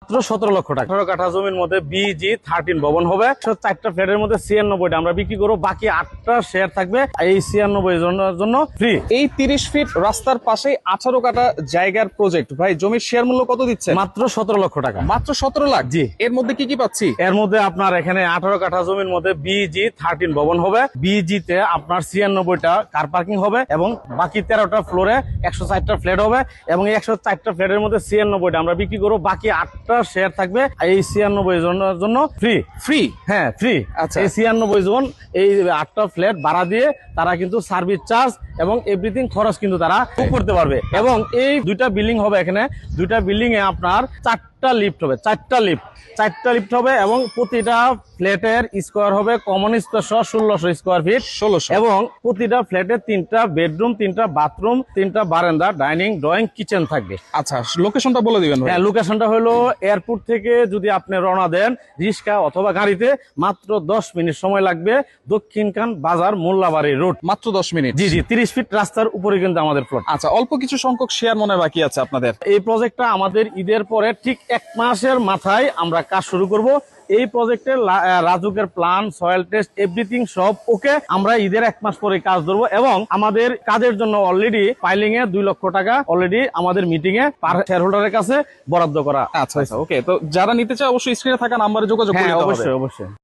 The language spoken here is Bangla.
মাত্র 17 লক্ষ টাকা। 18 কাঠা জমির মধ্যে BG13 ভবন হবে। 4টা ফ্ল্যাটের মধ্যে 96টা আমরা বিক্রি করবো, বাকি 8টা শেয়ার থাকবে এই 96 জনের জন্য ফ্রি। এই 30 ফিট রাস্তার পাশে 18 কাঠা জায়গার প্রজেক্ট, ভাই জমির শেয়ার মূল্য কত দিচ্ছে? মাত্র 17 লক্ষ টাকা। মাত্র 17 লাখ। জি। এর মধ্যে কি কি পাচ্ছি? এর মধ্যে আপনার এখানে 18 কাঠা জমির মধ্যে BG13 ভবন হবে। BG তে আপনার 96টা কার পার্কিং হবে এবং বাকি 13টা ফ্লোরে 104টা ফ্ল্যাট হবে এবং এই 104টা ফ্ল্যাটের মধ্যে 96টা আমরা বিক্রি করবো, বাকি 8টা শেয়ার থাকবে এই 96 জনের জন্য ফ্রি। ফ্রি? হ্যাঁ ফ্রি। আচ্ছা। এই 96 জন এই 8টা ফ্ল্যাট ভাড়া দিয়ে তারা কিন্তু সার্ভিস চার্জ এবং এভরিথিং খরচ কিন্তু তারা করতে পারবে। এবং এই দুইটা বিল্ডিং হবে, এখানে দুইটা বিল্ডিং এ আপনার 4টা লিফট হবে, 4টা লিফট হবে এবং প্রতিটা ফ্ল্যাটের স্কোয়ার হবে কমন স্পেস 1600 স্কোয়ার ফিট 1600। এবং প্রতিটা ফ্ল্যাটে 3টা বেডরুম, 3টা বাথরুম, 3টা বারান্দা, ডাইনিং, ড্রয়িং, কিচেন থাকবে। আচ্ছা, লোকেশনটা বলে দিবেন ভাই। হ্যাঁ, লোকেশনটা হলো এয়ারপোর্ট থেকে যদি আপনি রওনা দেন রিক্সা অথবা গাড়িতে মাত্র 10 মিনিট সময় লাগবে। দক্ষিণখান বাজার, মোল্লাবাড়ি রোড। মাত্র 10 মিনিট? জি জি, 30 ফিট রাস্তার উপরে কিন্তু আমাদের প্লট। আচ্ছা, অল্প কিছু সংখ্যক শেয়ার মনে হয় বাকি আছে আপনাদের। এই প্রজেক্টটা আমাদের ঈদের পরে ঠিক 1 মাসের মাথায় আমরা কাজ শুরু করব। এই প্রজেক্টে রাজুকের প্ল্যান, সয়েল টেস্ট, এভরিথিং সব ওকে। আমরা ঈদের 1 মাস পরে কাজ ধরবো এবং আমাদের কাজের জন্য অলরেডি ফাইলিং এ 2 লক্ষ টাকা অলরেডি আমাদের মিটিং এ পার শেয়ার হোল্ডারের কাছে বরাদ্দ করা। আচ্ছা, ওকে। তো যারা নিতে চায় অবশ্যই স্ক্রিনে থাকা নাম্বারে যোগাযোগ করতে হবে। অবশ্যই অবশ্যই।